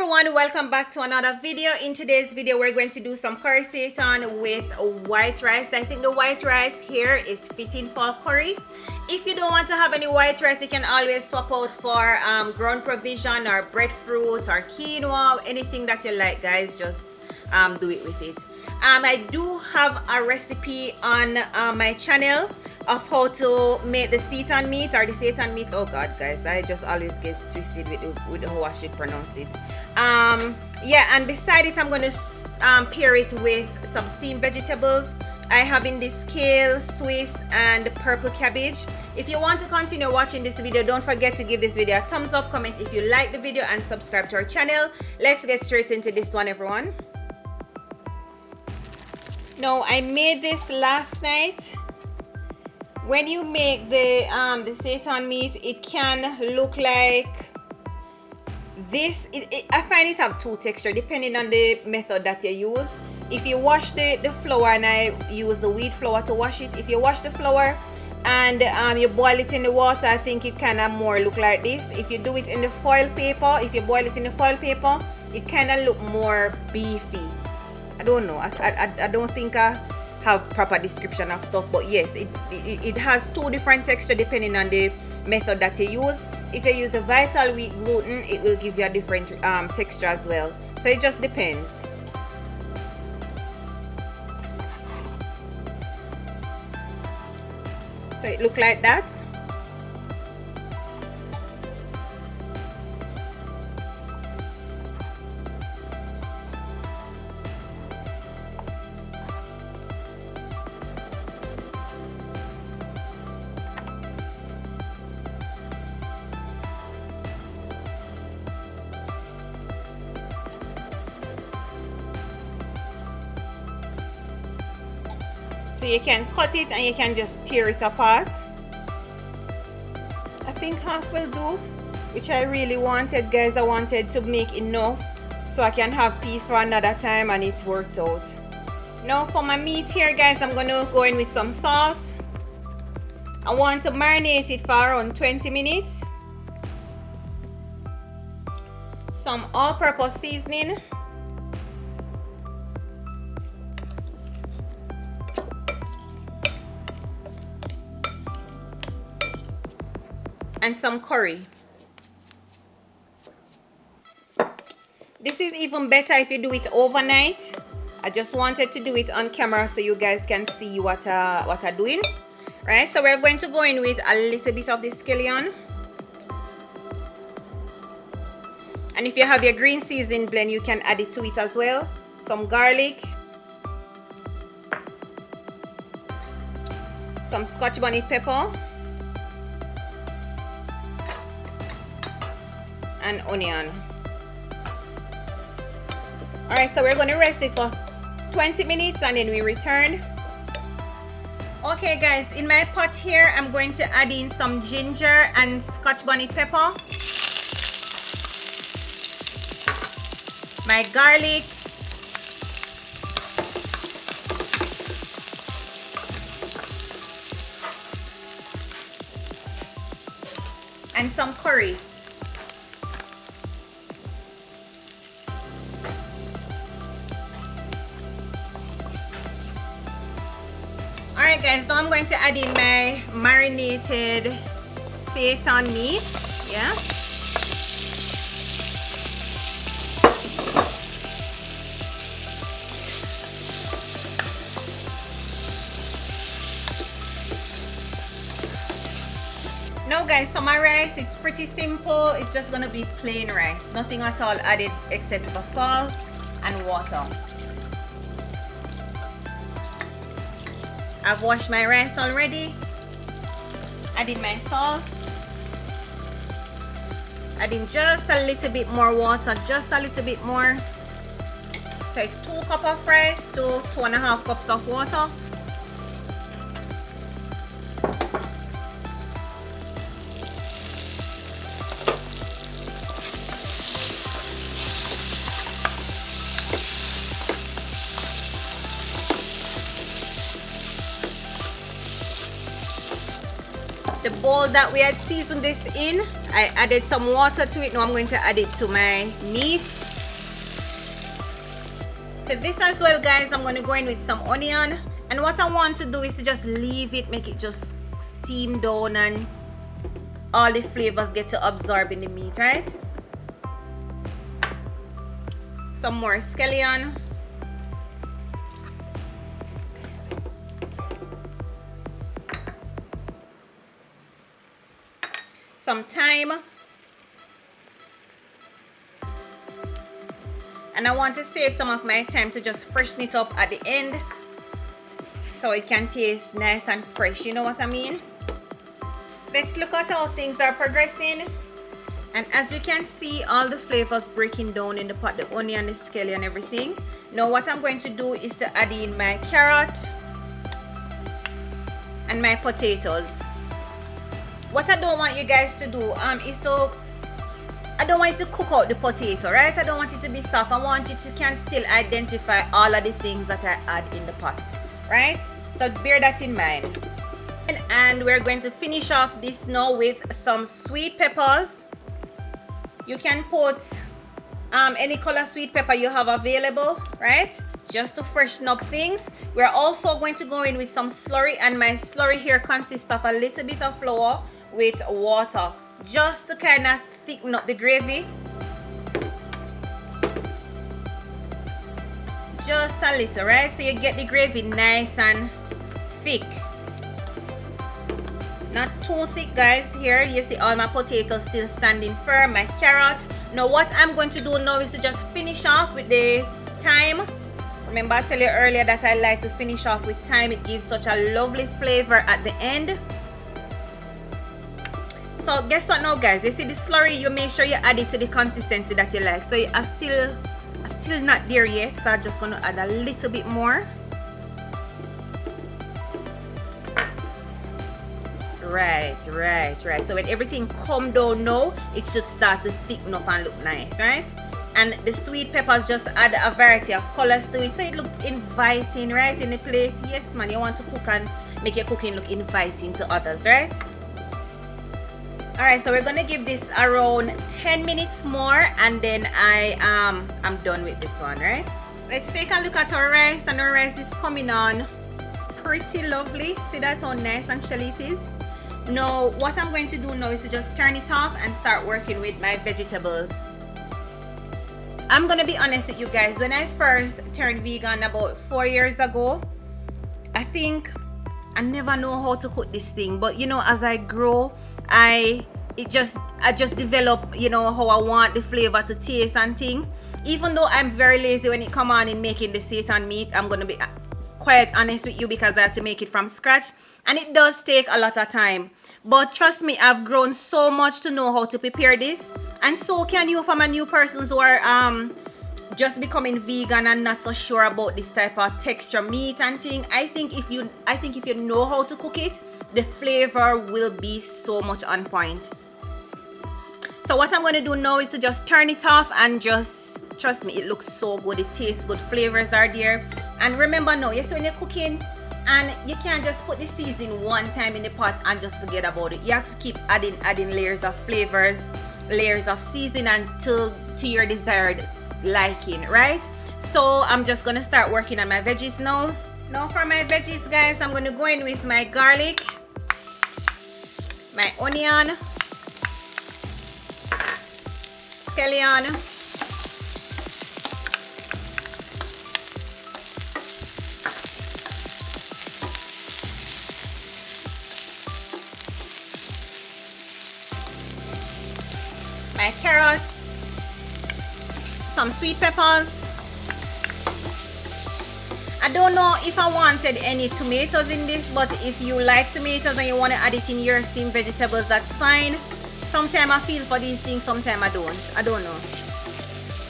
everyone, welcome back to another video. In today's video we're going to do some curry seitan with white rice. I think the white rice here is fitting for curry. If you don't want to have any white rice, you can always swap out for ground provision or breadfruit or quinoa, anything that you like, guys. Just do it with it. I do have a recipe on my channel of how to make the seitan meat or the seitan meat. Oh god, guys, I just always get twisted with how I should pronounce it. Yeah, and beside it I'm going to pair it with some steamed vegetables. I have in this kale, Swiss, and purple cabbage. If you want to continue watching this video, don't forget to give this video a thumbs up, comment if you like the video, and subscribe to our channel. Let's get straight into this one, everyone. Now, I made this last night. When you make the seitan meat, it can look like this. I find it have two texture depending on the method that you use. If you wash the flour, and I use the wheat flour to wash it, if you wash the flour and you boil it in the water, I think it kind of more look like this. If you do it in the foil paper, if you boil it in the foil paper, it kind of look more beefy. I don't know. I don't think I have proper description of stuff, but yes, it has two different texture depending on the method that you use. If you use a vital wheat gluten, it will give you a different texture as well. So it just depends. So it look like that. So you can cut it and you can just tear it apart. I think half will do, which I really wanted, guys. I wanted to make enough so I can have peace for another time, and it worked out. Now for my meat here, guys, I'm gonna go in with some salt. I want to marinate it for around 20 minutes. Some all-purpose seasoning. And some curry. This is even better if you do it overnight. I just wanted to do it on camera so you guys can see what I'm doing. Right, so we're going to go in with a little bit of the scallion. And if you have your green seasoning blend, you can add it to it as well. Some garlic. Some Scotch bonnet pepper. And onion. Alright, so we're going to rest this for 20 minutes and then we return. Okay, guys, in my pot here I'm going to add in some ginger and Scotch bonnet pepper, my garlic, and some curry. Alright, guys, now I'm going to add in my marinated seitan meat. Yeah. Now, guys, so my rice, it's pretty simple. It's just gonna be plain rice, nothing at all added except for salt and water. I've washed my rice already. Adding my sauce. Adding just a little bit more water, just a little bit more. So it's 2 cups of rice to 2.5 cups of water. The bowl that we had seasoned this in, I added some water to it. Now I'm going to add it to my meat. To this as well, guys, I'm going to go in with some onion. And what I want to do is to just leave it, make it just steam down and all the flavors get to absorb in the meat, right? Some more scallion. Some thyme. And I want to save some of my thyme to just freshen it up at the end so it can taste nice and fresh, you know what I mean? Let's look at how things are progressing. And as you can see, all the flavors breaking down in the pot, the onion, the scallion and everything. Now what I'm going to do is to add in my carrot and my potatoes. What I don't want you guys to do is to, I don't want you to cook out the potato, right? I don't want it to be soft. I want you to can still identify all of the things that I add in the pot, right? So bear that in mind. And we're going to finish off this now with some sweet peppers. You can put any color sweet pepper you have available, right? Just to freshen up things. We're also going to go in with some slurry, and my slurry here consists of a little bit of flour with water, just to kind of thicken up the gravy. Just a little, right? So you get the gravy nice and thick. Not too thick, guys. Here you see all my potatoes still standing firm, my carrot. Now what I'm going to do now is to just finish off with the thyme. Remember I tell you earlier that I like to finish off with thyme. It gives such a lovely flavor at the end. So guess what now, guys? You see the slurry, you make sure you add it to the consistency that you like. So I'm still not there yet, so I'm just going to add a little bit more. Right. So when everything come down now, it should start to thicken up and look nice, right? And the sweet peppers just add a variety of colors to it, so it look inviting, right, in the plate. Yes, man, you want to cook and make your cooking look inviting to others, right? All right, so we're gonna give this around 10 minutes more, and then I'm done with this one, right? Let's take a look at our rice, and our rice is coming on pretty lovely. See that how nice and shelly it is? Now what I'm going to do now is to just turn it off and start working with my vegetables. I'm gonna be honest with you guys, when I first turned vegan about 4 years ago, I think I never know how to cook this thing, but you know, as I grow, I just develop, you know, how I want the flavor to taste and thing. Even though I'm very lazy when it come on in making the seitan meat, I'm gonna be quite honest with you, because I have to make it from scratch and it does take a lot of time. But trust me, I've grown so much to know how to prepare this, and so can you, for my new persons who are just becoming vegan and not so sure about this type of texture meat and thing. I think if you know how to cook it, the flavor will be so much on point. So what I'm going to do now is to just turn it off and just trust me, it looks so good, it tastes good, flavors are there. And remember now, yes, when you're cooking, and you can't just put the seasoning one time in the pot and just forget about it. You have to keep adding layers of flavors, layers of seasoning until to your desired liking, right? So I'm just gonna start working on my veggies now. Now for my veggies, guys, I'm gonna go in with my garlic, my onion, scallion, my carrots, some sweet peppers. I don't know if I wanted any tomatoes in this, but if you like tomatoes and you want to add it in your steamed vegetables, that's fine. Sometimes I feel for these things, sometimes I don't know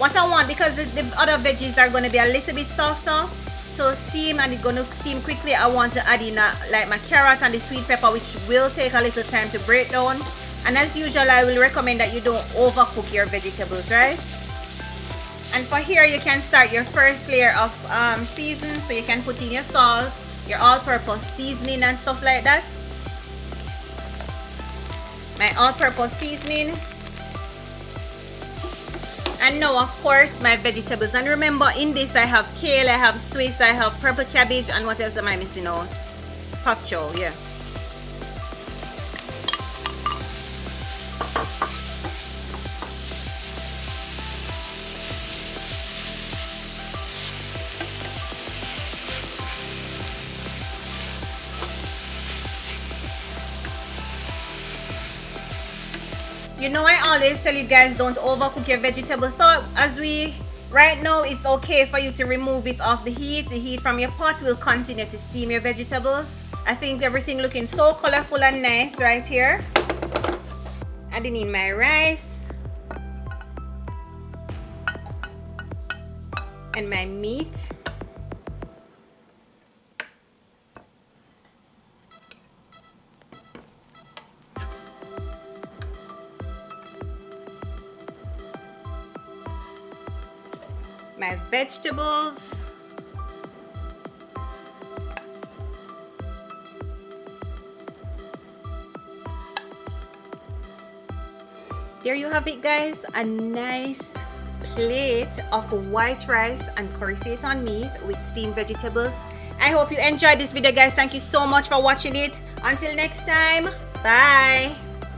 what I want, because the other veggies are going to be a little bit softer to steam and it's going to steam quickly. I want to add in like my carrot and the sweet pepper, which will take a little time to break down. And as usual, I will recommend that you don't overcook your vegetables, right? And for here, you can start your first layer of seasoning. So you can put in your salt, your all-purpose seasoning and stuff like that. My all-purpose seasoning. And now of course my vegetables, and remember in this I have kale, I have Swiss, I have purple cabbage, and what else am I missing out? Pak chow, yeah. You know, I always tell you guys don't overcook your vegetables. So as we right now, it's okay for you to remove it off the heat. The heat from your pot will continue to steam your vegetables. I think everything looking so colorful and nice right here. Adding in my rice and my meat. My vegetables. There you have it guys, a nice plate of white rice and curry seitan meat with steamed vegetables. I hope you enjoyed this video guys. Thank you so much for watching it. Until next time, bye.